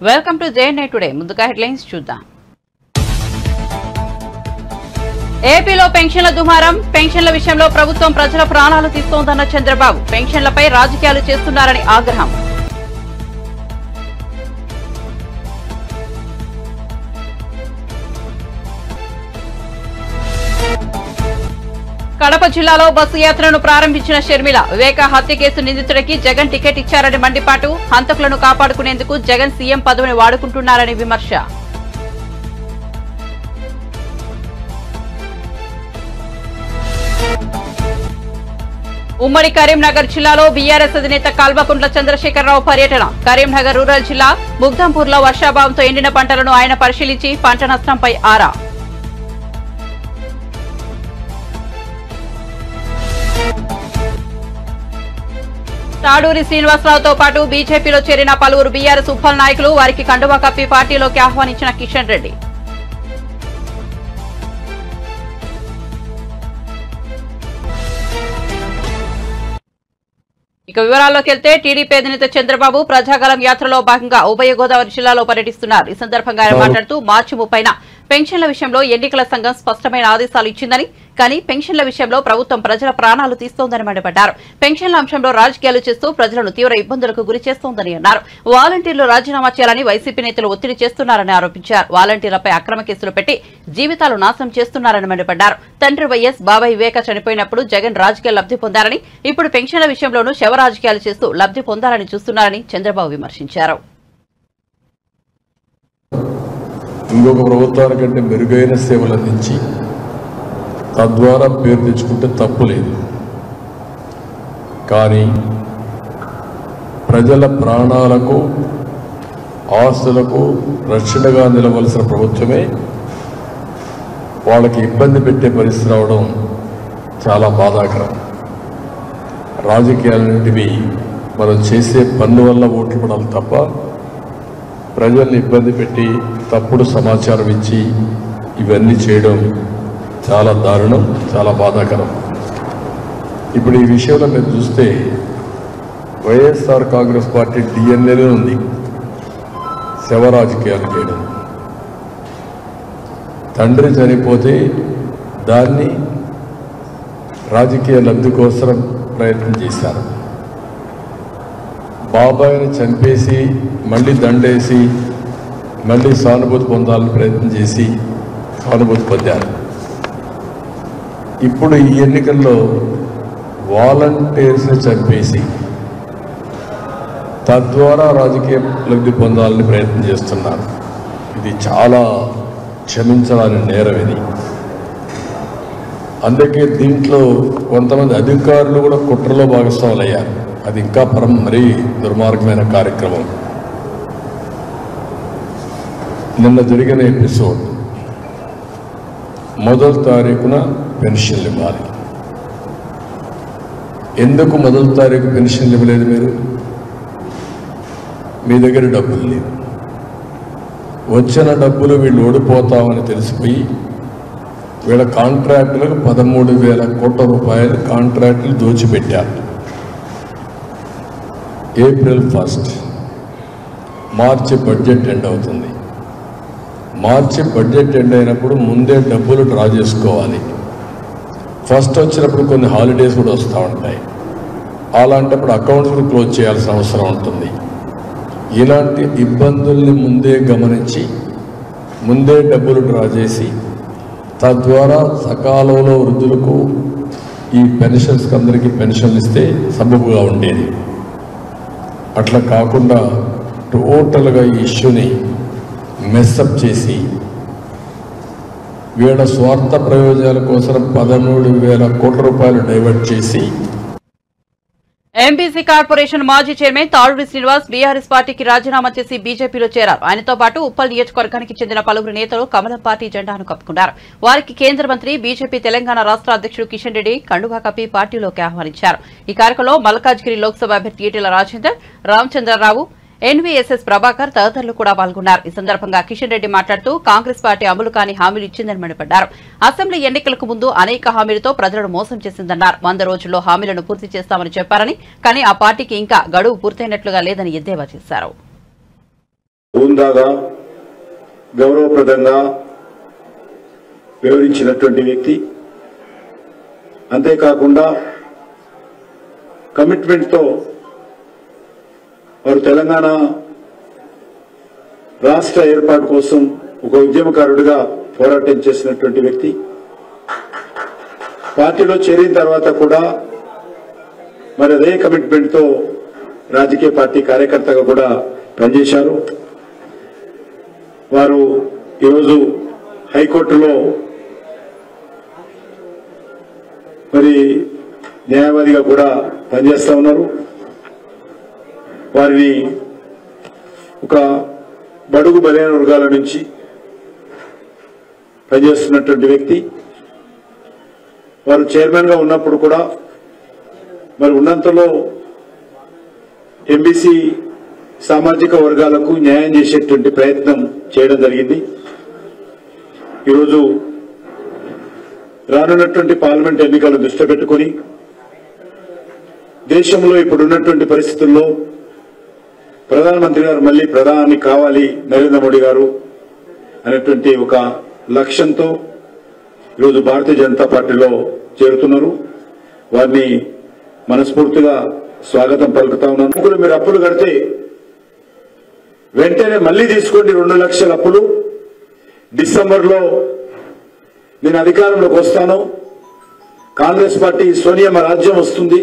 Welcome to JNI today. ముందుగా headlines చూద్దాం. ఏపీలో పెన్షన్ల దుమారం. పెన్షన్ల విషయంలో ప్రభుత్వం ప్రజల ప్రాణాలు తీస్తోందన్న చంద్రబాబు. పెన్షన్లపై రాజకీయాలు చేస్తున్నారని ఆగ్రహం. కడప జిల్లాలో బస్సు యాత్రను ప్రారంభించిన షర్మిల. వివేక హత్య కేసు నిందితుడికి జగన్ టికెట్ ఇచ్చారని మండిపాటు. హంతకులను కాపాడుకునేందుకు జగన్ సీఎం పదవిని వాడుకుంటున్నారని విమర్శ. ఉమ్మడి కరీంనగర్ జిల్లాలో బీఆర్ఎస్ అధినేత కల్వకుంట్ల చంద్రశేఖరరావు పర్యటన. కరీంనగర్ రూరల్ జిల్లా ముగ్ధంపూర్లో వర్షాభావంతో ఎండిన పంటలను ఆయన పరిశీలించి పంట నష్టంపై ఆరా. తాడూరి శ్రీనివాసరావుతో పాటు బీజేపీలో చేరిన పలువురు బీఆర్ఎస్ ఉప్పల్ నాయకులు. వారికి కండువా కప్పి పార్టీలోకి ఆహ్వానించిన కిషన్ రెడ్డి. ఇక వివరాల్లోకి వెళ్తే టీడీపీ అధినేత చంద్రబాబు ప్రజాగలం యాత్రలో భాగంగా ఉభయ గోదావరి జిల్లాలో పర్యటిస్తున్నారు. ఈ సందర్భంగా ఆయన మాట్లాడుతూ మార్చి 30న పెన్షన్ల విషయంలో ఎన్నికల సంఘం స్పష్టమైన ఆదేశాలు ఇచ్చిందని, కానీ పెన్షన్ల విషయంలో ప్రభుత్వం ప్రజల ప్రాణాలు తీస్తోందని మండిపడ్డారు. పెన్షన్ల అంశంలో రాజకీయాలు చేస్తూ ప్రజలను తీవ్ర ఇబ్బందులకు గురి చేస్తోందని అన్నారు. వాలంటీర్లు రాజీనామా చేయాలని వైసీపీ నేతలు ఒత్తిడి చేస్తున్నారని ఆరోపించారు. వాలంటీర్లపై అక్రమ కేసులు పెట్టి జీవితాలు నాశనం చేస్తున్నారని మండిపడ్డారు. తండ్రి వైఎస్, బాబాయ్ వివేక చనిపోయినప్పుడు జగన్ రాజకీయ లబ్ధి పొందారని, ఇప్పుడు పెన్షన్ల విషయంలోనూ శవ రాజకీయాలు చేస్తూ లబ్ధి పొందాలని చూస్తున్నారని చంద్రబాబు విమర్శించారు. ఇంకొక ప్రభుత్వానికంటే మెరుగైన సేవలు అందించి తద్వారా పేరు తెచ్చుకుంటే తప్పు లేదు. కానీ ప్రజల ప్రాణాలకు, ఆస్తులకు రక్షణగా నిలవలసిన ప్రభుత్వమే వాళ్ళకి ఇబ్బంది పెట్టే పరిస్థితి రావడం చాలా బాధాకరం. రాజకీయాలన్నింటివి మనం చేసే పన్ను వల్ల ఓట్లు పడాలి తప్ప ప్రజల్ని ఇబ్బంది పెట్టి తప్పుడు సమాచారం ఇచ్చి ఇవన్నీ చేయడం చాలా దారుణం, చాలా బాధాకరం. ఇప్పుడు ఈ విషయంలో మీరు చూస్తే వైఎస్ఆర్ కాంగ్రెస్ పార్టీ డిఎన్ఏలో ఉంది శవ రాజకీయాలు చేయడం. తండ్రి చనిపోతే దాన్ని రాజకీయ లబ్ధి కోసం ప్రయత్నం చేశారు. బాబాయిని చంపేసి మళ్ళీ దండేసి మళ్ళీ సానుభూతి పొందాలని ప్రయత్నం చేసి సానుభూతి పొందారు. ఇప్పుడు ఈ ఎన్నికల్లో వాలంటీర్స్ని చంపేసి తద్వారా రాజకీయ లబ్ధి పొందాలని ప్రయత్నం చేస్తున్నారు. ఇది చాలా క్షమించడానికి నేరం ఇది. అందుకే దీంట్లో కొంతమంది అధికారులు కూడా కుట్రలో భాగస్వాములు అయ్యారు. అది ఇంకా మరీ దుర్మార్గమైన కార్యక్రమం. నిన్న జరిగిన ఎపిసోడ్, మొదటి తారీఖున పెన్షన్లు ఇవ్వాలి. ఎందుకు మొదటి తారీఖు పెన్షన్లు ఇవ్వలేదు? మీరు మీ దగ్గర డబ్బులు లేవు. వచ్చిన డబ్బులు వీళ్ళు ఓడిపోతామని తెలిసిపోయి వీళ్ళ కాంట్రాక్టులకు 13,000 కోట్ల రూపాయలు కాంట్రాక్టులు దోచిపెట్టారు. ఏప్రిల్ 1 మార్చి బడ్జెట్ ఎండ్ అవుతుంది. మార్చి బడ్జెట్ ఎండ్ అయినప్పుడు ముందే డబ్బులు డ్రా చేసుకోవాలి. ఫస్ట్ వచ్చినప్పుడు కొన్ని హాలిడేస్ కూడా వస్తూ ఉంటాయి. అలాంటప్పుడు అకౌంట్స్ కూడా క్లోజ్ చేయాల్సిన అవసరం ఉంటుంది. ఇలాంటి ఇబ్బందుల్ని ముందే గమనించి ముందే డబ్బులు డ్రా చేసి తద్వారా సకాలంలో వృద్ధులకు ఈ పెన్షన్స్కి అందరికీ పెన్షన్లు ఇస్తే సబబుగా ఉండేది. అట్లా కాకుండా టోటల్గా ఈ ఇష్యూని మెస్అప్ చేసి వీళ్ళ స్వార్థ ప్రయోజనాల కోసం 13,000 కోట్ల రూపాయలు డైవర్ట్ చేసి. ఎంబీసీ కార్పొరేషన్ మాజీ చైర్మన్ తాడూరి శ్రీనివాస్ బీఆర్ఎస్ పార్టీకి రాజీనామా చేసి బీజేపీలో చేరారు. ఆయనతో పాటు ఉప్పల్ నియోజకవర్గానికి చెందిన పలువురు నేతలు కమలం పార్టీ జెండాను కప్పుకున్నారు. వారికి కేంద్ర మంత్రి, బీజేపీ తెలంగాణ రాష్ట్ర అధ్యక్షుడు కిషన్ రెడ్డి కండువా కప్పి పార్టీలోకి ఆహ్వానించారు. ఈ కార్యక్రమంలో మల్కాజ్గిరి లోక్సభ అభ్యర్థి ఈటెల రాజేందర్, రామచంద్రరావు, ఎన్వీఎస్ఎస్ ప్రభాకర్ తదితరులు కూడా పాల్గొన్నారు. ఈ సందర్భంగా కిషన్ రెడ్డి మాట్లాడుతూ కాంగ్రెస్ పార్టీ అమలు కాని హామీలు ఇచ్చిందని మండిపడ్డారు. అసెంబ్లీ ఎన్నికలకు ముందు అనేక హామీలతో ప్రజలను మోసం చేసిందన్నారు. 100 రోజుల్లో హామీలను పూర్తి చేస్తామని చెప్పారని, కానీ ఆ పార్టీకి ఇంకా గడువు పూర్తయినట్లుగా లేదని ఎద్దేవా చేశారు. హుందాగా గౌరవప్రదంగా వివరించినటువంటి వ్యక్తి. అంతేకాకుండా కమిట్మెంట్తో వారు తెలంగాణ రాష్ట్ర ఏర్పాటు కోసం ఒక ఉద్యమకారుడిగా పోరాటం చేసినటువంటి వ్యక్తి. పార్టీలో చేరిన తర్వాత కూడా మరి అదే కమిట్మెంట్తో రాజకీయ పార్టీ కార్యకర్తగా కూడా పనిచేశారు. వారు ఈరోజు హైకోర్టులో మరి న్యాయవాదిగా కూడా పనిచేస్తా ఉన్నారు. వారిని ఒక బడుగు బలైన వర్గాల నుంచి పనిచేస్తున్నటువంటి వ్యక్తి. వారు చైర్మన్ గా ఉన్నప్పుడు కూడా మరి ఉన్నంతలో ఎంబీసీ సామాజిక వర్గాలకు న్యాయం చేసేటువంటి ప్రయత్నం చేయడం జరిగింది. ఈరోజు రానున్నటువంటి పార్లమెంట్ ఎన్నికలను దృష్టిలో పెట్టుకుని దేశంలో ఇప్పుడున్నటువంటి పరిస్థితుల్లో ప్రధానమంత్రి గారు మళ్లీ ప్రధాని కావాలి నరేంద్ర మోడీ గారు అనేటువంటి ఒక లక్ష్యంతో ఈరోజు భారతీయ జనతా పార్టీలో చేరుతున్నారు. వారిని మనస్ఫూర్తిగా స్వాగతం పలుకుతా ఉన్నాను. మీరు అప్పులు కడితే వెంటనే మళ్లీ తీసుకోండి 2 లక్షల అప్పులు. డిసెంబర్లో నేను అధికారంలోకి వస్తాను, కాంగ్రెస్ పార్టీ సోనియమ్మ రాజ్యం వస్తుంది,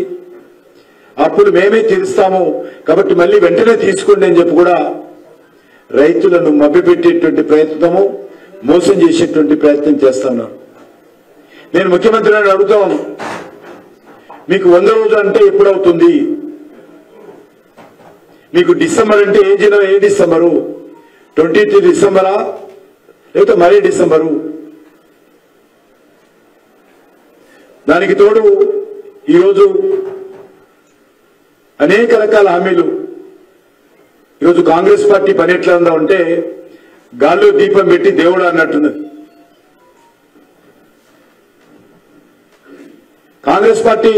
అప్పులు మేమే తీరుస్తాము కాబట్టి మళ్లీ వెంటనే తీసుకోండి అని చెప్పి కూడా రైతులను మభ్యపెట్టేటువంటి ప్రయత్నము, మోసం చేసేటువంటి ప్రయత్నం చేస్తా ఉన్నారు. నేను ముఖ్యమంత్రి గారిని అడుగుతాను, మీకు 100 రోజులు అంటే ఎప్పుడవుతుంది? మీకు డిసెంబర్ అంటే ఏ డిసెంబరు? 23 డిసెంబరా లేకపోతే మరీ డిసెంబరు? దానికి తోడు ఈరోజు అనేక రకాల హామీలు. ఈరోజు కాంగ్రెస్ పార్టీ పని ఎట్లా ఉందా అంటే గాల్లో దీపం పెట్టి దేవుడు అన్నట్టున్నది. కాంగ్రెస్ పార్టీ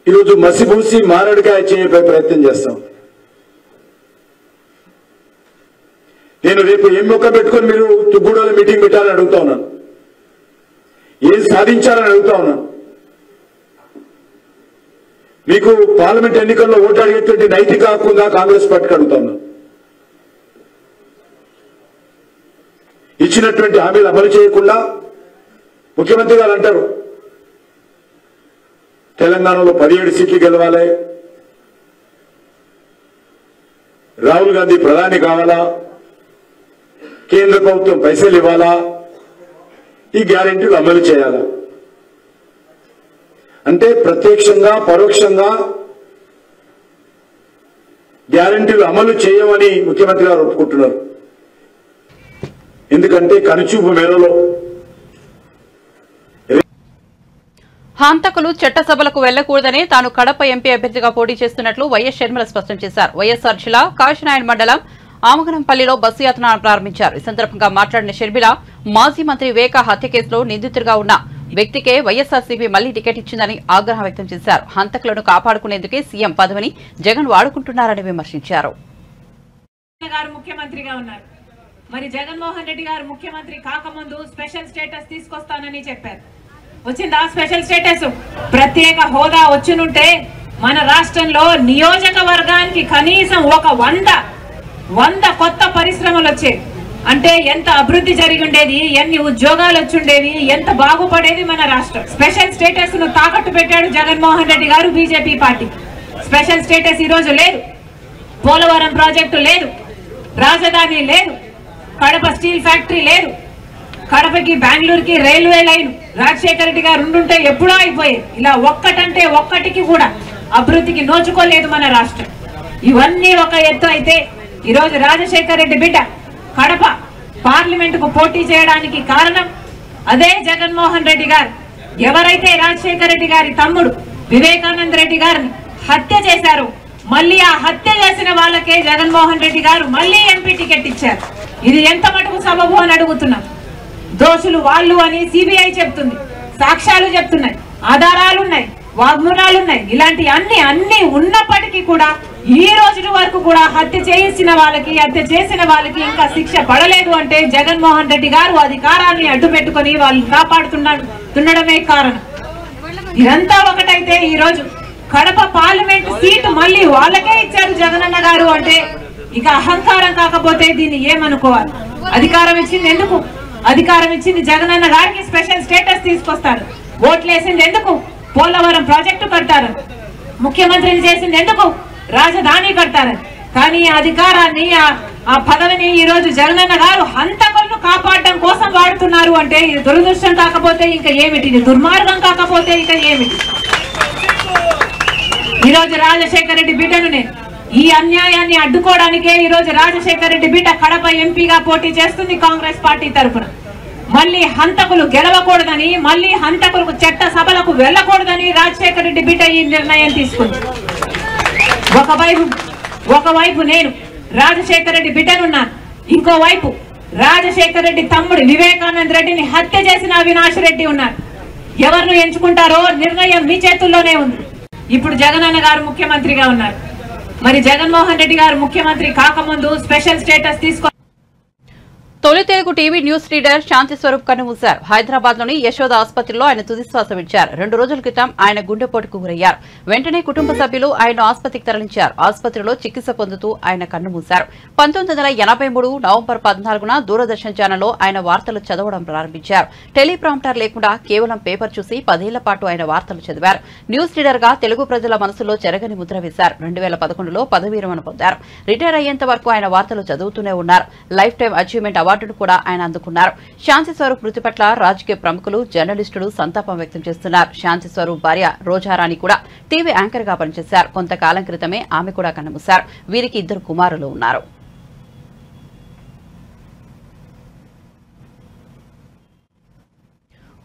ఈరోజు మసిబూసి మారడికాయ చేయ ప్రయత్నం చేస్తాం. నేను రేపు ఏం మొక్క పెట్టుకుని మీరు తుబ్బూడలో మీటింగ్ పెట్టాలని అడుగుతా ఉన్నాను, ఏం సాధించాలని అడుగుతా ఉన్నాను. మీకు పార్లమెంట్ ఎన్నికల్లో ఓటు అడిగేటువంటి నైతిక హక్కు ఉందా కాంగ్రెస్ పార్టీకి అడుగుతా ఉన్నాను. ఇచ్చినటువంటి హామీలు అమలు చేయకుండా ముఖ్యమంత్రి గారు అంటారు తెలంగాణలో 17 సీట్లు గెలవాలి, రాహుల్ గాంధీ ప్రధాని కావాలా, కేంద్ర ప్రభుత్వం పైసలు ఇవ్వాలా, ఈ గ్యారెంటీలు అమలు చేయాలా. అంటే ప్రత్యక్షంగా పరోక్షంగా గ్యారెంటీలు అమలు చేయమని ముఖ్యమంత్రి గారు ఒప్పుకుంటున్నారు. ఎందుకంటే కనుచూపు మేరలో హంతకులు చట్టసభలకు వెళ్లకూడదని తాను కడప ఎంపీ అభ్యర్థిగా పోటీ చేస్తున్నట్లు వైఎస్ షర్మిల స్పష్టం చేశారు. వైఎస్ఆర్ జిల్లా కాశీనాయన్ మండలం ఆమగనంపల్లిలో బస్సు యాత్ర ప్రారంభించారు. ఈ సందర్భంగా మాట్లాడిన షర్మిల మాజీ మంత్రి వివేక హత్య కేసులో నిందితుడిగా ఉన్న వ్యక్తికే వైఎస్ఆర్సీపీ మళ్లీ టికెట్ ఇచ్చిందని ఆగ్రహం వ్యక్తం చేశారు. హంతకులను కాపాడుకునేందుకే సీఎం పదవిని జగన్ వాడుకుంటున్నారని విమర్శించారు. ముఖ్యమంత్రిగా ఉన్నారు, మరి జగన్మోహన్ రెడ్డి గారు ముఖ్యమంత్రి కాకముందు స్పెషల్ స్టేటస్ తీసుకొస్తానని చెప్పారు. వచ్చిందా స్పెషల్ స్టేటస్? ప్రత్యేక హోదా వచ్చినుంటే మన రాష్ట్రంలో నియోజకవర్గానికి కనీసం ఒక 100 కొత్త పరిశ్రమలు వచ్చేవి. అంటే ఎంత అభివృద్ధి జరిగి ఉండేది, ఎన్ని ఉద్యోగాలు వచ్చుండేవి, ఎంత బాగుపడేది మన రాష్ట్రం. స్పెషల్ స్టేటస్ ను తాకట్టు పెట్టాడు జగన్మోహన్ రెడ్డి గారు, బీజేపీ పార్టీ. స్పెషల్ స్టేటస్ ఈ రోజు లేదు, పోలవరం ప్రాజెక్టు లేదు, రాజధాని లేదు, కడప స్టీల్ ఫ్యాక్టరీ లేదు, కడపకి బెంగళూరుకి రైల్వే లైన్ రాజశేఖర రెడ్డి గారు ఉండుంటే ఎప్పుడో అయిపోయేది. ఇలా ఒక్కటంటే ఒక్కటికి కూడా అభివృద్ధికి నోచుకోలేదు మన రాష్ట్రం. ఇవన్నీ ఒక ఎత్తు అయితే ఈరోజు రాజశేఖర రెడ్డి బిడ్డ కడప పార్లమెంటుకు పోటీ చేయడానికి కారణం అదే జగన్మోహన్ రెడ్డి గారు. ఎవరైతే రాజశేఖర రెడ్డి గారి తమ్ముడు వివేకానంద రెడ్డి గారిని హత్య చేశారో మళ్ళీ ఆ హత్య చేసిన వాళ్ళకే జగన్మోహన్ రెడ్డి గారు మళ్ళీ ఎంపీ టికెట్ ఇచ్చారు. ఇది ఎంత మటుకు సబబు అని అడుగుతున్నాం. దోషులు వాళ్ళు అని సిబిఐ చెప్తుంది, సాక్ష్యాలు చెప్తున్నాయి, ఆధారాలున్నాయి. వాగ్మూలాలు ఉన్నాయి, ఇలాంటి అన్ని ఉన్నప్పటికీ కూడా ఈ రోజు వరకు కూడా హత్య చేసిన వాళ్ళకి ఇంకా శిక్ష పడలేదు అంటే జగన్మోహన్ రెడ్డి గారు అధికారాన్ని అడ్డు పెట్టుకుని వాళ్ళని కాపాడుతుండడమే కారణం. ఇదంతా ఒకటైతే ఈ రోజు కడప పార్లమెంట్ సీటు మళ్ళీ వాళ్ళకే ఇచ్చారు జగనన్న గారు అంటే ఇక అహంకారం కాకపోతే దీన్ని ఏమనుకోవాలి? అధికారం ఇచ్చింది ఎందుకు? అధికారం ఇచ్చింది జగనన్న గారికి స్పెషల్ స్టేటస్ తీసుకొస్తారు. ఓట్లేసింది ఎందుకు? పోలవరం ప్రాజెక్టు కట్టారు. ముఖ్యమంత్రిని చేసింది ఎందుకు? రాజధాని కట్టారు. కానీ అధికారాన్ని ఆ పదవిని ఈ రోజు జగనన్న గారు హంతకులను కాపాడడం కోసం వాడుతున్నారు అంటే ఇది దురదృష్టం కాకపోతే ఇంకా ఏమిటి? ఇది దుర్మార్గం కాకపోతే ఇక ఏమిటి? ఈ రోజు రాజశేఖర రెడ్డి బిడ్డను నేను ఈ అన్యాయాన్ని అడ్డుకోవడానికే ఈ రోజు రాజశేఖర రెడ్డి బిడ్డ కడప ఎంపీగా పోటీ చేస్తుంది కాంగ్రెస్ పార్టీ తరఫున. మళ్ళీ హంతకులు గెలవకూడదని, మళ్ళీ హంతకులకు చట్ట సభలకు వెళ్ళకూడదని రాజశేఖర రెడ్డి బిడ్డ ఈ నిర్ణయం తీసుకుంది. ఒకవైపు నేను రాజశేఖర రెడ్డి బిడ్డనున్నాను, ఇంకోవైపు రాజశేఖర రెడ్డి తమ్ముడు వివేకానంద రెడ్డిని హత్య చేసిన అవినాష్ రెడ్డి ఉన్నారు. ఎవరిని ఎంచుకుంటారో నిర్ణయం మీ చేతుల్లోనే ఉంది. ఇప్పుడు జగనన్న గారు ముఖ్యమంత్రిగా ఉన్నారు. మరి జగన్మోహన్ రెడ్డి గారు ముఖ్యమంత్రి కాకముందు స్పెషల్ స్టేటస్ తీసుకో తొలి తెలుగు టీవీ న్యూస్ రీడర్ శాంతి స్వరూప్ కన్నుమూశారు. హైదరాబాద్ లోని యశోద ఆసుపత్రిలో ఆయన తుదిశ్వాస విడిచారు. 2 రోజుల క్రితం ఆయన గుండెపోటుకు గురయ్యారు. వెంటనే కుటుంబ సభ్యులు ఆయన ఆసుపత్రికి తరలించారు. ఆసుపత్రిలో చికిత్స పొందుతూ ఆయన కన్నుమూశారు. 1983 నవంబర్ 14న దూరదర్శన్ ఛానల్లో ఆయన వార్తలు చదవడం ప్రారంభించారు. టెలిప్రాంప్టర్ లేకుండా కేవలం పేపర్ చూసి 10 ఏళ్ల పాటు ఆయన వార్తలు చదివారు. న్యూస్ రీడర్ గా తెలుగు ప్రజల మనసులో చెరగని ముద్ర వేశారు. 2011లో పదవి విరమణ పొందారు. రిటైర్ అయ్యేంత వరకు ఆయన వార్తలు చదువుతూనే ఉన్నారు. లైఫ్ టైం అచీవ్మెంట్ అవార్డును కూడా ఆయన అందుకున్నారు. శాంతి స్వరూప్ మృతి పట్ల రాజకీయ ప్రముఖులు, జర్నలిస్టులు సంతాపం వ్యక్తం చేస్తున్నారు. శాంతి స్వరూప్ భార్య రోజారాణి కూడా టీవీ యాంకర్ గా పనిచేశారు. కొంతకాలం క్రితమే ఆమె కూడా కన్నుమూశారు. వీరికి 2 కుమారులు ఉన్నారు.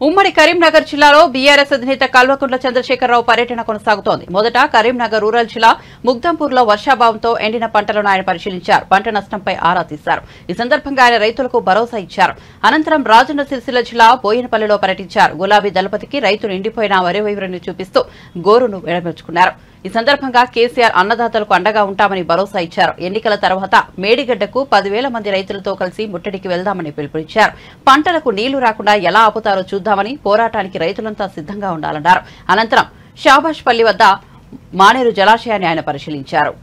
ఉమ్మడి కరీంనగర్ జిల్లాలో బీఆర్ఎస్ అధినేత కల్వకుంట్ల చంద్రశేఖరరావు పర్యటన కొనసాగుతోంది. మొదట కరీంనగర్ రూరల్ జిల్లా ముగ్ధంపూర్లో వర్షాభావంతో ఎండిన పంటలను ఆయన పరిశీలించారు. పంట నష్టంపై ఆరా తీశారు. ఈ సందర్భంగా ఆయన రైతులకు భరోసా ఇచ్చారు. అనంతరం రాజన్న సిరిసిల్ల జిల్లా బోయినపల్లిలో పర్యటించారు. గులాబీ దళపతికి రైతులు ఎండిపోయిన వరి వైరుని చూపిస్తూ గోరును విడమర్చుకున్నారు. ఈ సందర్భంగా కేసీఆర్ అన్నదాతలకు అండగా ఉంటామని భరోసా ఇచ్చారు. ఎన్నికల తర్వాత మేడిగడ్డకు 10,000 మంది రైతులతో కలిసి ముట్టడికి వెళ్దామని పిలుపునిచ్చారు. పంటలకు నీళ్లు రాకుండా ఎలా ఆపుతారో చూద్దామని, పోరాటానికి రైతులంతా సిద్ధంగా ఉండాలన్నారు. అనంతరం షాబాష్పల్లి వద్ద మానేరు జలాశయాన్ని ఆయన పరిశీలించారు.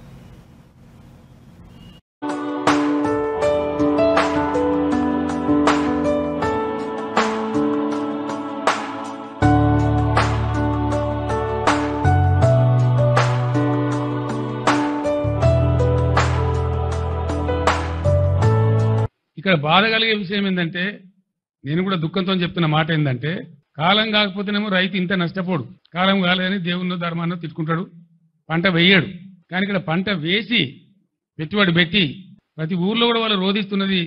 ఇక్కడ బాధ కలిగే విషయం ఏంటంటే, నేను కూడా దుఃఖంతో చెప్తున్న మాట ఏంటంటే, కాలం కాకపోతేనేమో రైతు ఇంత నష్టపోడు. కాలం కాలేదని దేవుణ్ణో ధర్మాన్నో తిట్టుకుంటాడు, పంట వేయడు. కానీ ఇక్కడ పంట వేసి పెట్టుబడి పెట్టి ప్రతి ఊర్లో కూడా వాళ్ళు రోధిస్తున్నది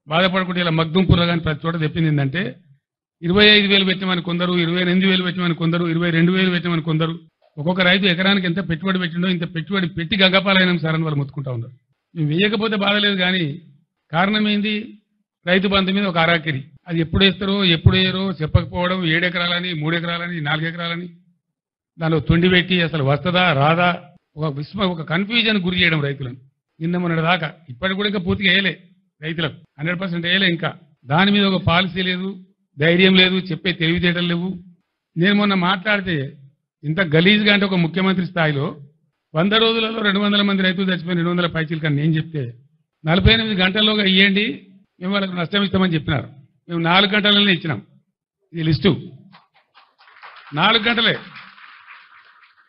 బాధపడకుండా ఇలా మగ్దుంపుర కానీ ప్రతి చోట చెప్పింది ఏంటంటే 25,000 పెట్టమని కొందరు, 28,000 పెట్టమని కొందరు, 22,000 పెట్టమని కొందరు. ఒక్కొక్క రైతు ఎకరానికి ఎంత పెట్టుబడి పెట్టిండో ఇంత పెట్టుబడి పెట్టి గగ్గపాలైన సార్ అని వాళ్ళు మొత్తుకుంటా ఉన్నారు. మేము వేయకపోతే బాధలేదు, కానీ కారణం ఏంది? రైతు బంధు మీద ఒక అరాకిరి. అది ఎప్పుడు వేస్తారో ఎప్పుడు వేయరో చెప్పకపోవడం. 7 ఎకరాలని 3 ఎకరాలని 4 ఎకరాలని దానిలో తొండి పెట్టి అసలు వస్తుందా రాదా ఒక కన్ఫ్యూజన్ గురి చేయడం రైతులను. నిన్న మొన్నటి దాకా ఇప్పటికి కూడా ఇంకా పూర్తిగా వేయలే రైతులకు, 100% వేయలే. ఇంకా దాని మీద ఒక పాలసీ లేదు, ధైర్యం లేదు, చెప్పే తెలివితేటలు లేవు. నేను మొన్న మాట్లాడితే ఇంత గలీజ్గా అంటే ఒక ముఖ్యమంత్రి స్థాయిలో 100 రోజులలో 200 మంది రైతులు చచ్చిపోయిన 200 పైచీలు కానీ నేను చెప్తే 48 గంటల్లోగా ఇవ్వండి, మేము వాళ్ళకి నష్టం ఇస్తామని చెప్పినారు. మేము 4 గంటలనే ఇచ్చినాం. ఈ లిస్టు 4 గంటలే.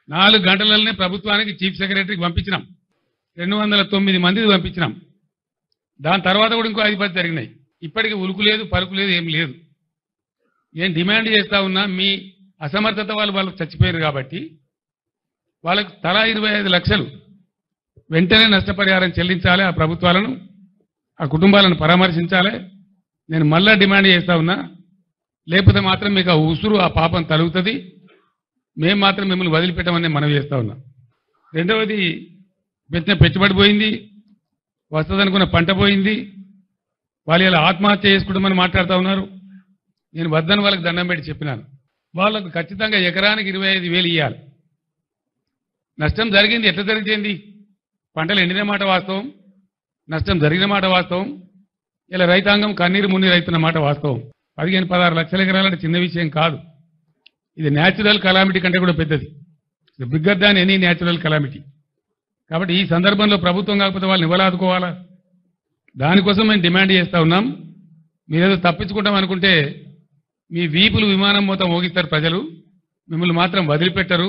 4 గంటలనే ప్రభుత్వానికి చీఫ్ సెక్రటరీకి పంపించినాం. 209 మందికి పంపించినాం. దాని తర్వాత కూడా ఇంకో 5-10 జరిగినాయి. ఇప్పటికీ ఉలుకు లేదు, పరుకు లేదు, ఏం లేదు. ఏం డిమాండ్ చేస్తా ఉన్నా, మీ అసమర్థత వాళ్ళు చచ్చిపోయారు కాబట్టి వాళ్ళకు తలా 25 లక్షలు వెంటనే నష్టపరిహారం చెల్లించాలి. ఆ ప్రభుత్వాలను, ఆ కుటుంబాలను పరామర్శించాలి. నేను మళ్ళా డిమాండ్ చేస్తా ఉన్నా. లేకపోతే మాత్రం మీకు ఆ ఉసురు, ఆ పాపం తలుగుతుంది. మేము మాత్రం మిమ్మల్ని వదిలిపెట్టమని మనవి చేస్తా ఉన్నా. రెండవది, పెట్టిన పెట్టుబడి పోయింది, వస్తుందనుకున్న పంట పోయింది. వాళ్ళు ఇలా ఆత్మహత్య చేసుకుంటామని మాట్లాడుతూ ఉన్నారు. నేను వద్దని వాళ్ళకి దండం పెట్టి చెప్పినాను. వాళ్ళకు ఖచ్చితంగా ఎకరానికి 25,000 ఇవ్వాలి. నష్టం జరిగింది, ఎట్లా జరిగింది? పంటలు ఎండిన మాట వాస్తవం, నష్టం జరిగిన మాట వాస్తవం. ఇలా రైతాంగం కన్నీరు మున్నీరు అవుతున్న మాట వాస్తవం. 15-16 లక్షల ఎకరాలంటే చిన్న విషయం కాదు. ఇది న్యాచురల్ కలామిటీ కంటే కూడా పెద్దది, bigger than any natural calamity. కాబట్టి ఈ సందర్భంలో ప్రభుత్వం కాకపోతే వాళ్ళని ఎవరు ఆదుకోవాలా? దానికోసం మేము డిమాండ్ చేస్తా ఉన్నాం. మీరేదో తప్పించుకుంటాం అనుకుంటే మీ వీపులు విమానం మొత్తం మోగిస్తారు ప్రజలు, మిమ్మల్ని మాత్రం వదిలిపెట్టరు.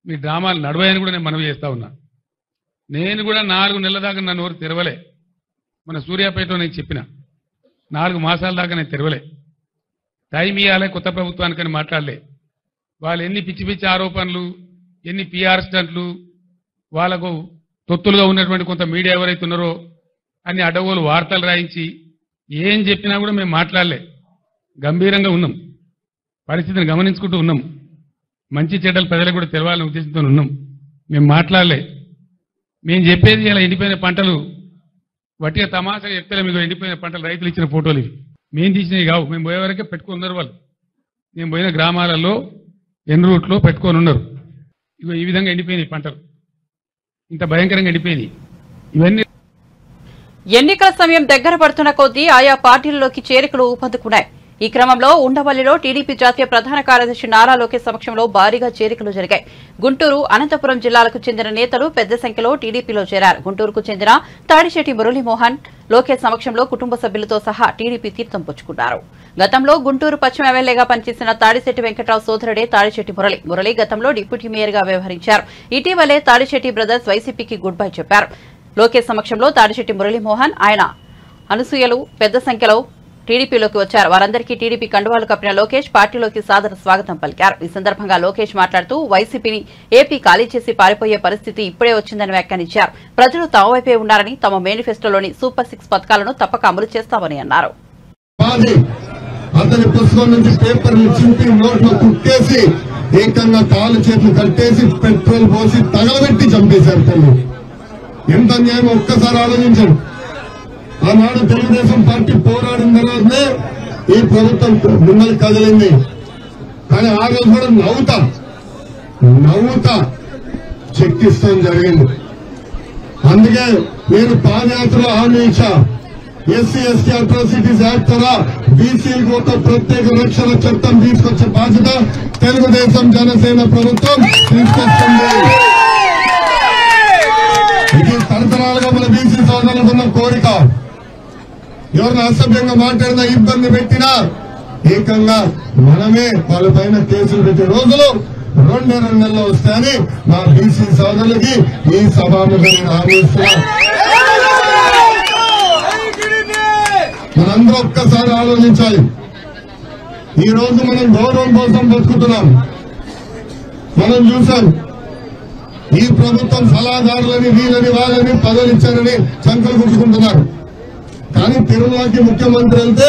మీ డ్రామాలు నడవాయని కూడా నేను మనవి చేస్తా ఉన్నా. నేను కూడా 4 నెలల దాకా నా నోరు తెరవలే. మన సూర్యాపేటలో నేను చెప్పిన 4 మాసాల దాకా నేను తెరవలే. టైం ఇవ్వాలి కొత్త ప్రభుత్వానికని మాట్లాడలే. వాళ్ళు ఎన్ని పిచ్చి పిచ్చి ఆరోపణలు, ఎన్ని పిఆర్ స్టంట్లు, వాళ్లకు తొత్తులుగా ఉన్నటువంటి కొంత మీడియా ఎవరైతే ఉన్నారో అన్ని అడ్డగోలు వార్తలు రాయించి ఏం చెప్పినా కూడా మేము మాట్లాడలే. గంభీరంగా ఉన్నాం, పరిస్థితిని గమనించుకుంటూ ఉన్నాం. మంచి చెడ్డలు ప్రజలకు కూడా తెలవాలనే ఉద్దేశంతో ఉన్నాం. మేము మాట్లాడలే. మేము చెప్పేది ఇలా ఎండిపోయిన పంటలు వట్టిగా తమాషగా చెప్తే మీకు ఎండిపోయిన పంటలు రైతులు ఇచ్చిన ఫోటోలు ఇవి మేము తీసినవి కావు. మేము పోయే వరకే పెట్టుకున్నారు వాళ్ళు. మేము పోయిన గ్రామాలలో ఎన్ రూట్లో పెట్టుకొని ఉన్నారు. ఇగో ఈ విధంగా ఎండిపోయినాయి పంటలు, ఇంత భయంకరంగా ఎండిపోయినాయి. ఇవన్నీ ఎన్నికల సమయం దగ్గర పడుతున్న కొద్దీ ఆయా పార్టీలలోకి చేరికలు ఊపందుకున్నాయి. ఈ క్రమంలో ఉండవల్లిలో టీడీపీ జాతీయ ప్రధాన కార్యదర్శి నారా లోకేష్ సమక్షంలో భారీగా చేరికలు జరిగాయి. గుంటూరు, అనంతపురం జిల్లాలకు చెందిన నేతలు పెద్ద సంఖ్యలో టీడీపీలో చేరారు. గుంటూరుకు చెందిన తాడిశెట్టి మురళీమోహన్ లోకేష్ సమక్షంలో కుటుంబ సభ్యులతో సహా టీడీపీ తీర్థం పుచ్చుకున్నారు. గతంలో గుంటూరు పశ్చిమ ఎమ్మెల్యేగా పనిచేసిన తాడిశెట్టి వెంకట్రావు సోదరుడే తాడిశెట్టి మురళి గతంలో డిప్యూటీ మేయర్గా వ్యవహరించారు. ఇటీవలే తాడిశెట్టి బ్రదర్స్ వైసీపీకి గుడ్ బై చెప్పారు. లోకేష్ సమక్షంలో తాడిశెట్టి మురళీమోహన్, ఆయన అనసూయలు పెద్ద సంఖ్యలో టీడీపీలోకి వచ్చారు. వారందరికీ టీడీపీ కండువాలు కప్పిన లోకేష్ పార్టీలోకి సాదర స్వాగతం పలికారు. ఈ సందర్భంగా లోకేష్ మాట్లాడుతూ వైసీపీని ఏపీ ఖాళీ చేసి పారిపోయే పరిస్థితి ఇప్పుడే వచ్చిందని వ్యాఖ్యానించారు. ప్రజలు తమ వైపే ఉన్నారని, తమ మేనిఫెస్టోలోని సూపర్ 6 పథకాలను తప్పక అమలు చేస్తామని అన్నారు. అతని పుస్తకం నుంచి పేపర్లు చింపి నోట్లో కుట్టేసి ఏకంగా కాలు చేతులు కట్టేసి పెట్రోల్ పోసి తగలబెట్టి చంపేశారు. తల్లి ఎంత అన్యాయం ఒక్కసారి ఆలోచించండి. ఆనాడు తెలుగుదేశం పార్టీ పోరాడిన తర్వాతనే ఈ ప్రభుత్వం మిమ్మల్ని కదిలింది. కానీ ఆ రోజు కూడా నవ్వుతా చెక్కిస్తాం జరిగింది. అందుకే నేను పాదయాత్రలో హామీ ఇచ్చా, ఎస్సీ ఎస్టీ అట్రాసిటీస్ యాక్ట్ ద్వారా బీసీలకు ఒక ప్రత్యేక రక్షణ చట్టం తీసుకొచ్చే బాధ్యత తెలుగుదేశం జనసేన ప్రభుత్వం తీసుకొస్తుంది. ఇది తరతరాలుగా మన బీసీ సోదరులకు ఉన్న కోరిక. ఎవరిని అసభ్యంగా మాట్లాడినా, ఇబ్బంది పెట్టినా ఏకంగా మనమే వాళ్ళపైన కేసులు పెట్టే రోజులు 2 నెలల్లో వస్తాయని మా బీసీ సోదరులకి ఈ సభాముఖంగా నేను హామీ ఇస్తున్నా. మనందరూ ఒక్కసారి ఆలోచించాలి. ఈ రోజు మనం గౌరవం కోసం బతుకుతున్నాం. మనం చూసాం ఈ ప్రభుత్వం సలహాదారులని, వీళ్ళని వాళ్ళని పదవులు ఇచ్చారని చంకలు గుర్తుకుంటున్నారు. కానీ తిరుమలకి ముఖ్యమంత్రి వెళ్తే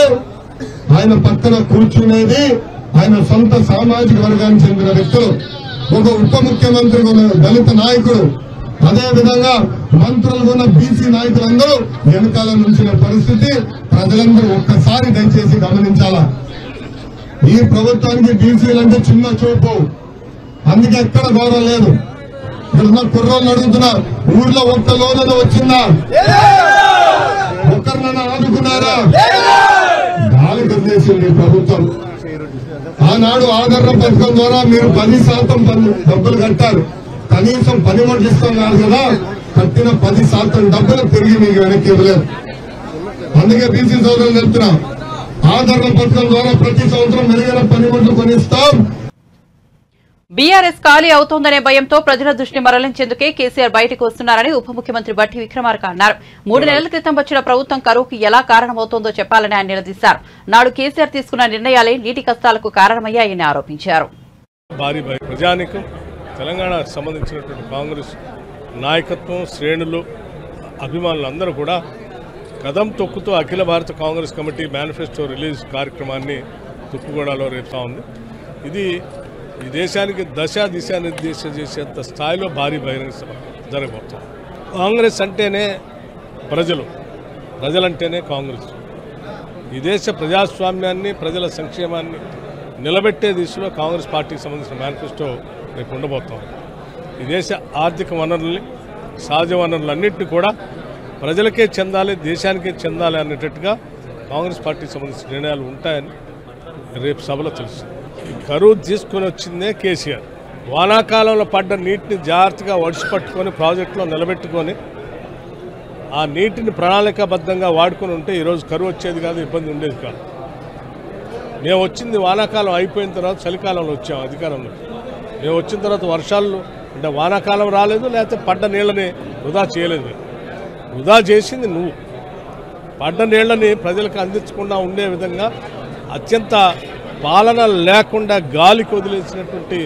ఆయన పక్కన కూర్చునేది ఆయన సొంత సామాజిక వర్గానికి చెందిన వ్యక్తులు. ఒక ఉప ముఖ్యమంత్రి ఉన్న దళిత నాయకుడు, అదే విధంగా మంత్రులు ఉన్న బీసీ నాయకులందరూ వెనకాల నుంచిన పరిస్థితి ప్రజలందరూ ఒక్కసారి దయచేసి గమనించాలా. ఈ ప్రభుత్వానికి బీసీలంటే చిన్న చూపు, అందుకే ఎక్కడ గౌరవం లేదు. ఇక్కడ కుర్రోళ్ళు అడుగుతున్నా, ఊర్లో ఒక్క లోనలో వచ్చిందా? ఒక్కరినైనా ఆదుకున్నారా? గాలి కదిలేసింది ప్రభుత్వం. ఆనాడు ఆదరణ పథకం ద్వారా మీరు 10% డబ్బులు కట్టారు. కనీసం 10 మంది ఇస్తున్నారు కదా, కట్టిన 10% డబ్బులు తిరిగి మీకు వెనక్కి ఇవ్వలేదు. అందుకే బీసీ సోదరులు చెప్తున్నా, ఆదరణ పథకం ద్వారా ప్రతి సంవత్సరం మెరుగైన పనిముట్లు కొనిస్తాం. బీఆర్ఎస్ ఖాళీ అవుతోందనే భయంతో ప్రజల దృష్టి మరలించేందుకే కేసీఆర్ బయటకు వస్తున్నారని ఉప ముఖ్యమంత్రి బట్టి విక్రమార్క అన్నారు. 3 నెలల క్రితం వచ్చిన ప్రభుత్వం కరువుకు ఎలా కారణమవుతోందో చెప్పాలని ఆయన నిలదీశారు. నాడు కేసీఆర్ తీసుకున్న నిర్ణయాలే నీటి కష్టాలకు కారణమయ్యాయని ఆరోపించారు. భారీ ప్రజానికం, తెలంగాణకు సంబంధించినటువంటి కాంగ్రెస్ నాయకత్వం, శ్రేణులు, అభిమానులు అందరూ కూడా కదం తొక్కుతూ అఖిల భారత కాంగ్రెస్ కమిటీ మేనిఫెస్టో రిలీజ్ కార్యక్రమాన్ని తుక్కుగూడలో రేపుతా ఉంది. ఇది ఈ దేశానికి దిశానిర్దేశం చేసేంత స్థాయిలో భారీ బహిరంగ సభ జరగబోతుంది. కాంగ్రెస్ అంటేనే ప్రజలంటేనే కాంగ్రెస్. ఈ దేశ ప్రజాస్వామ్యాన్ని, ప్రజల సంక్షేమాన్ని నిలబెట్టే దిశలో కాంగ్రెస్ పార్టీకి సంబంధించిన మేనిఫెస్టో రేపు ఉండబోతాం. ఈ దేశ ఆర్థిక వనరుల్ని, సహజ వనరులన్నింటినీ కూడా ప్రజలకే చెందాలి, దేశానికే చెందాలి అనేటట్టుగా కాంగ్రెస్ పార్టీకి సంబంధించిన నిర్ణయాలు ఉంటాయని రేపు సభలో తెలుసు. ఈ కరువు తీసుకొని వచ్చిందే కేసీఆర్. వానాకాలంలో పడ్డ నీటిని జాగ్రత్తగా ఒడిసిపట్టుకొని ప్రాజెక్టులో నిలబెట్టుకొని ఆ నీటిని ప్రణాళికాబద్ధంగా వాడుకొని ఉంటే ఈరోజు కరువు వచ్చేది కాదు, ఇబ్బంది ఉండేది కాదు. మేము వచ్చింది వానాకాలం అయిపోయిన తర్వాత చలికాలంలో వచ్చాము అధికారంలో. మేము వచ్చిన తర్వాత వర్షాలు అంటే వానాకాలం రాలేదు, లేకపోతే పడ్డ నీళ్ళని వృధా చేయలేదు. వృధా చేసింది నువ్వు. పడ్డ నీళ్ళని ప్రజలకు అందించకుండా ఉండే విధంగా అత్యంత పాలన లేకుండా గాలికి వదిలేసినటువంటి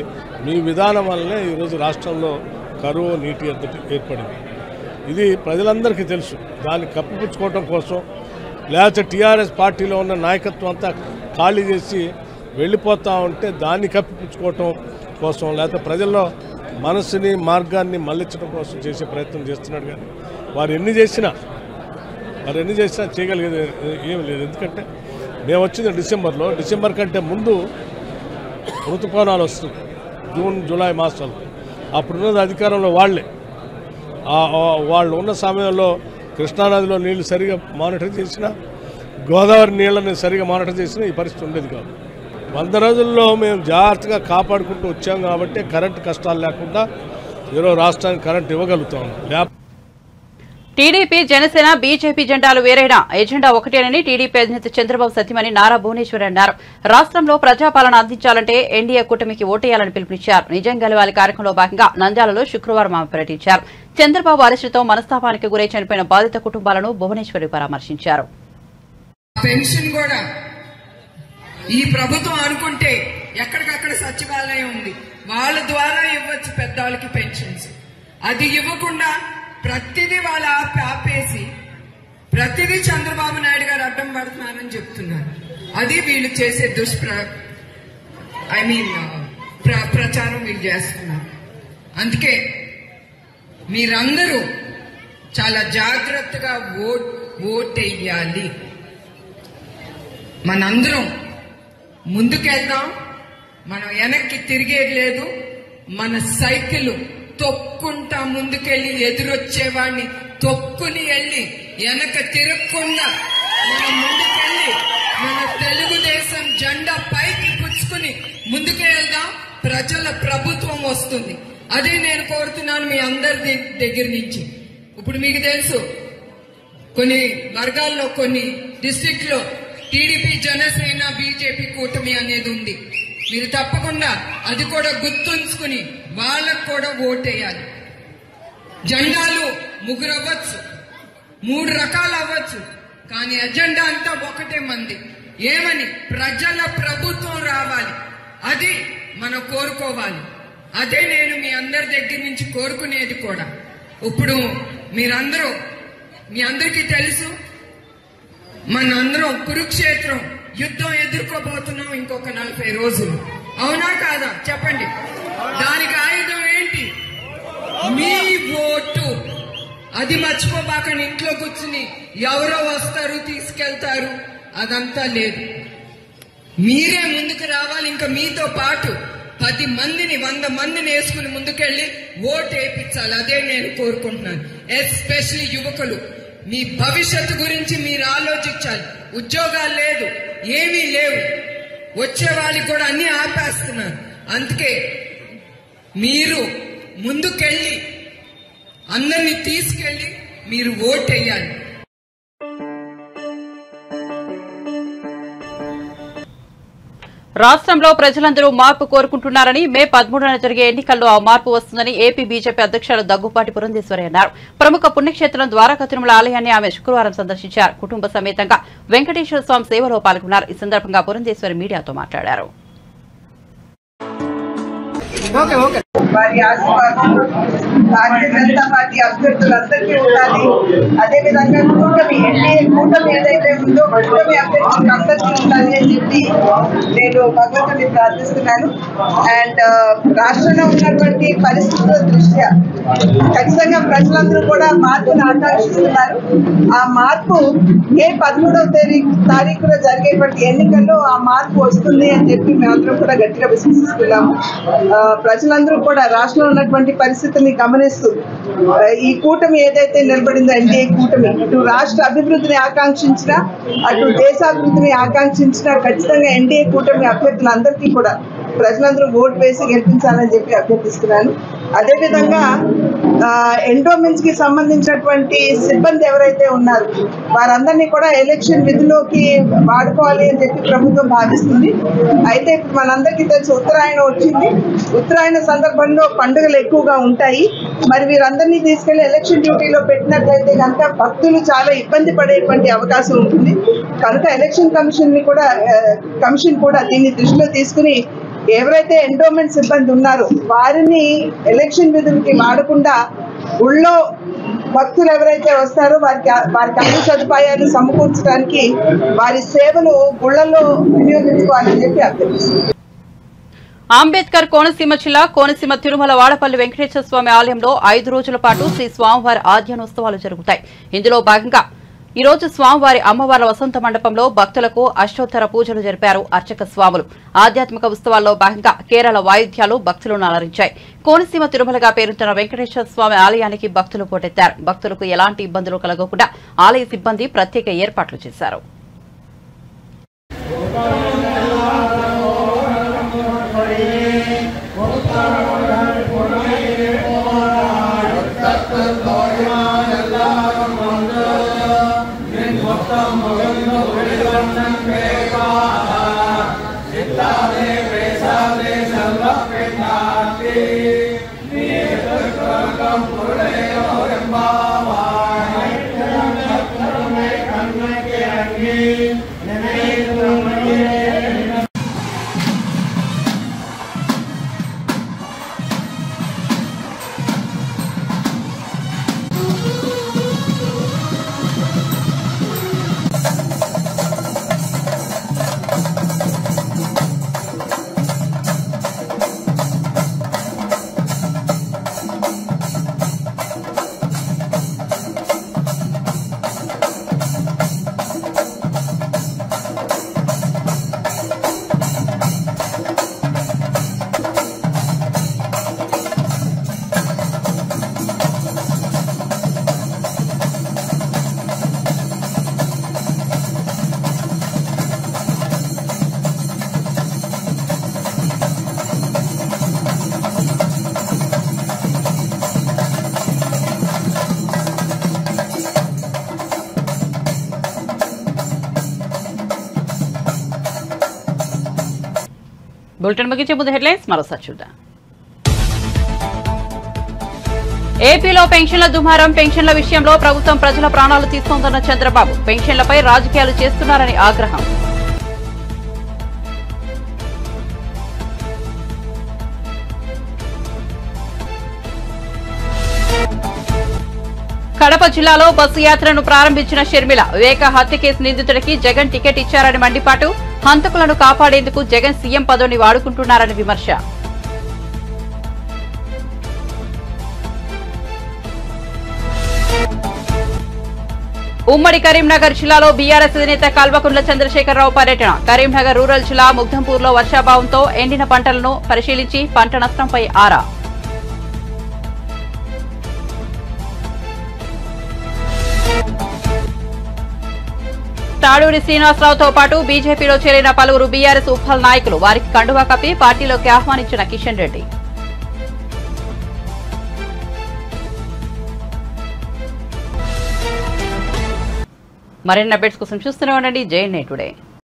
మీ విధానం వల్లనే ఈరోజు రాష్ట్రంలో కరువు, నీటి ఎద్దటి ఏర్పడింది. ఇది ప్రజలందరికీ తెలుసు. దాన్ని కప్పిపుచ్చుకోవడం కోసం, లేకపోతే టీఆర్ఎస్ పార్టీలో ఉన్న నాయకత్వం అంతా ఖాళీ చేసి వెళ్ళిపోతూ ఉంటే దాన్ని కప్పిపుచ్చుకోవటం కోసం, లేకపోతే ప్రజల్లో మనసుని, మార్గాన్ని మళ్లించడం కోసం చేసే ప్రయత్నం చేస్తున్నాడు. కానీ వారు ఎన్ని చేసినా చేయగలిగేది ఏమి లేదు. ఎందుకంటే మేము వచ్చింది డిసెంబర్లో. డిసెంబర్ కంటే ముందు ఋతుపవనాలు వస్తుంది, జూన్, జూలై మాసాలు. అప్పుడున్నది అధికారంలో వాళ్ళే. వాళ్ళు ఉన్న సమయంలో కృష్ణానదిలో నీళ్లు సరిగా మానిటర్ చేసినా, గోదావరి నీళ్ళని సరిగా మానిటర్ చేసినా ఈ పరిస్థితి ఉండేది కాదు. 100 రోజుల్లో మేము జాగ్రత్తగా కాపాడుకుంటూ వచ్చాం కాబట్టి కరెంటు కష్టాలు లేకుండా ఈరోజు రాష్ట్రానికి కరెంటు ఇవ్వగలుగుతాం. టీడీపీ, జనసేన, బీజేపీ జెండాలు వేరైనా ఎజెండా ఒకటేనని టీడీపీ అధినేత చంద్రబాబు సతీమణి నారా భువనేశ్వరి అన్నారు. రాష్ట్రంలో ప్రజాపాలన అందించాలంటే ఎన్డీఏ కూటమికి ఓటేయాలని పిలుపునిచ్చారు. నిజం గెలవాలి కార్యక్రమంలో భాగంగా నంద్యాలలో శుక్రవారం ఆమె పర్యటించారు. చంద్రబాబు అరెస్టుతో మనస్తాపానికి గురై చనిపోయిన బాధిత కుటుంబాలను భువనేశ్వరి పరామర్శించారు. పెన్షన్ కూడా ఈ ప్రభుత్వం అనుకుంటే ఎక్కడికక్కడ సచివాలయం ఉంది, వాళ్ళ ద్వారా ఇవ్వచ్చు పెద్దవాళ్ళకి పెన్షన్స్. అది ఇవ్వకుండా ప్రతిదీ వాళ్ళు ఆపేసి ప్రతిదీ చంద్రబాబు నాయుడు గారు అడ్డం పడుతున్నారని చెప్తున్నారు. అది వీళ్ళు చేసే ప్రచారం వీళ్ళు చేస్తున్నారు. అందుకే మీరందరూ చాలా జాగ్రత్తగా ఓటెయ్యాలి. మనందరం ముందుకెళ్దాం, మనం వెనక్కి తిరిగేది లేదు. మన సైకిల్ తొక్కుంటా ముందుకెళ్లి ఎదురొచ్చేవాడిని తొక్కుని వెళ్ళి వెనక తిరగకుండా మనం ముందుకెళ్లి మన తెలుగుదేశం జెండా పైకి పుచ్చుకుని ముందుకే వెళ్దాం. ప్రజల ప్రభుత్వం వస్తుంది. అదే నేను కోరుతున్నాను మీ అందరి దగ్గర నుంచి. ఇప్పుడు మీకు తెలుసు, కొన్ని వర్గాల్లో, కొన్ని డిస్ట్రిక్ట్ లో టీడీపీ, జనసేన, బీజేపీ కూటమి అనేది ఉంది. మీరు తప్పకుండా అది కూడా గుర్తుంచుకుని వాళ్ళకు కూడా ఓటేయాలి. జెండాలు 3 అవ్వచ్చు, 3 రకాలు అవ్వచ్చు, కానీ ఎజెండా అంతా ఒకటే మంది. ఏమని? ప్రజల ప్రభుత్వం రావాలి. అది మనం కోరుకోవాలి. అదే నేను మీ అందరి దగ్గర నుంచి కోరుకునేది కూడా. ఇప్పుడు మీరందరూ, మీ అందరికీ తెలుసు, మనందరం కురుక్షేత్రం యుద్ధం ఎదుర్కోబోతున్నాం ఇంకొక 40 రోజులు. అవునా కాదా? చెప్పండి. దానికి ఆయుధం ఏంటి? మీ ఓటు. అది మర్చిపోబాకండి. ఇంట్లో కూర్చుని ఎవరో వస్తారు, తీసుకెళ్తారు, అదంతా లేదు. మీరే ముందుకు రావాలి. ఇంకా మీతో పాటు 10 మందిని, 100 మందిని వేసుకుని ముందుకెళ్లి ఓటు వేయించాలి. అదే నేను కోరుకుంటున్నాను. ఎస్పెషల్లీ యువకులు, మీ భవిష్యత్తు గురించి మీరు ఆలోచించాలి. ఉద్యోగాలు లేదు, ఏమీ లేవు, వచ్చే వాళ్ళకి కూడా అన్ని ఆపేస్తున్నారు. అందుకే మీరు ముందుకెళ్ళి అందరినీ తీసుకెళ్లి మీరు ఓటేయాలి. రాష్ట్రంలో ప్రజలందరూ మార్పు కోరుకుంటున్నారని, మే 13న జరిగే ఎన్నికల్లో ఆ మార్పు వస్తుందని ఏపీ బీజేపీ అధ్యక్షుడు దగ్గుపాటి పురంధేశ్వరి అన్నారు. ప్రముఖ పుణ్యక్షేత్రం ద్వారకా తిరుమల ఆలయాన్ని ఆమె శుక్రవారం సందర్శించారు. కుటుంబ సమేతంగా వెంకటేశ్వర స్వామి సేవలో పాల్గొన్నారు. ఈ సందర్భంగా పురంధేశ్వరి మీడియాతో మాట్లాడారు. వారి ఆశీర్వాదం భారతీయ జనతా పార్టీ అభ్యర్థులందరికీ ఉండాలి. అదేవిధంగా కూటమి ఎన్డీఏ కూటమి ఏదైతే ఉందో కూటమి అభ్యర్థులకు అందరికీ ఉండాలి అని చెప్పి నేను భగవంతుని ప్రార్థిస్తున్నాను. అండ్ రాష్ట్రంలో ఉన్నటువంటి పరిస్థితుల దృష్ట్యా ఖచ్చితంగా ప్రజలందరూ కూడా మార్పును ఆకాంక్షిస్తున్నారు. ఆ మార్పు మే 13వ తారీఖున జరిగేటువంటి ఎన్నికల్లో ఆ మార్పు వస్తుంది అని చెప్పి మేమందరం కూడా గట్టిగా విశ్వసిస్తున్నాము. ప్రజలందరూ కూడా రాష్ట్రంలో ఉన్నటువంటి పరిస్థితిని గమనిస్తూ ఈ కూటమి ఏదైతే నిలబడిందో ఎన్డీఏ కూటమి ఇటు రాష్ట్ర అభివృద్ధిని ఆకాంక్షించిన అటు దేశాభివృద్ధిని ఆకాంక్షించిన ఖచ్చితంగా ఎన్డీఏ కూటమి అభ్యర్థులందరికీ కూడా ప్రజలందరూ ఓటు వేసి గెలిపించాలని చెప్పి అభ్యర్థిస్తున్నాను. అదేవిధంగా ఎండోమెంట్స్ కి సంబంధించినటువంటి సిబ్బంది ఎవరైతే ఉన్నారు వారందరినీ కూడా ఎలక్షన్ విధిలోకి వాడుకోవాలి అని చెప్పి ప్రభుత్వం భావిస్తుంది. అయితే ఇప్పుడు మనందరికీ తెలుసు ఉత్తరాయణ వచ్చింది. ఉత్తరాయణ సందర్భంలో పండుగలు ఎక్కువగా ఉంటాయి. మరి వీరందరినీ తీసుకెళ్లి ఎలక్షన్ డ్యూటీలో పెట్టినట్లయితే కనుక భక్తులు చాలా ఇబ్బంది పడేటువంటి అవకాశం ఉంటుంది. కనుక ఎలక్షన్ కమిషన్ కూడా దీన్ని దృష్టిలో తీసుకుని ఎవరైతే ఎండోమెంట్ సిబ్బంది ఉన్నారో వారిని ఎలక్షన్ విధులకి వాడకుండా ఊళ్ళో భక్తులు ఎవరైతే వస్తారో వారికి అన్ని సదుపాయాలు సమకూర్చడానికి వారి సేవలు గుళ్లలో వినియోగించుకోవాలని చెప్పి అభ్యర్థిస్తున్నారు. అంబేద్కర్ కోనసీమ జిల్లా కోనసీమ తిరుమల వాడపల్లి వెంకటేశ్వర స్వామి ఆలయంలో 5 రోజుల పాటు శ్రీ స్వామివారి ఆధ్యానోత్సవాలు జరుగుతాయి. ఇందులో భాగంగా ఈ రోజు స్వామివారి అమ్మవార్ల వసంత మండపంలో భక్తులకు అష్టోత్తర పూజలు జరిపారు అర్చక స్వాములు. ఆధ్యాత్మిక ఉత్సవాల్లో భాగంగా కేరళ వాయిద్యాలు భక్తులను అలరించాయి. కోనసీమ తిరుమలగా పేరుతున్న వెంకటేశ్వర స్వామి ఆలయానికి భక్తులు పోటెత్తారు. భక్తులకు ఎలాంటి ఇబ్బందులు కలగకుండా ఆలయ సిబ్బంది ప్రత్యేక ఏర్పాట్లు చేశారు. బులెటిన్ ముగించే ముందు హెడ్లైన్స్ మరోసారి చూద్దాం. ఏపీలో పెన్షన్ల దుమారం. పెన్షన్ల విషయంలో ప్రభుత్వం ప్రజల ప్రాణాలు తీస్తోందన్న చంద్రబాబు. పెన్షన్లపై రాజకీయాలు చేస్తున్నారని ఆగ్రహం. కడప జిల్లాలో బస్సు యాత్రను ప్రారంభించిన షర్మిల. వివేక హత్య కేసు నిందితుడికి జగన్ టికెట్ ఇచ్చారని మండిపాటు. హంతకులను కాపాడేందుకు జగన్ సీఎం పదవిని వాడుకుంటున్నారని విమర్శ. ఉమ్మడి కరీంనగర్ జిల్లాలో బీఆర్ఎస్ అధినేత కల్వకుంట్ల చంద్రశేఖరరావు పర్యటన. కరీంనగర్ రూరల్ జిల్లా ముగ్ధంపూర్లో వర్షాభావంతో ఎండిన పంటలను పరిశీలించి పంట నష్టంపై ఆరా. తాడూరి శ్రీనివాసరావుతో పాటు బీజేపీలో చేరిన పలువురు బీఆర్ఎస్ ఉప్పల్ నాయకులు. వారికి కండువా కప్పి పార్టీలోకి ఆహ్వానించిన కిషన్ రెడ్డి. మరిన్ని అప్డేట్స్ కోసం చూస్తూనే ఉండండి జేఎన్ఏ టుడే.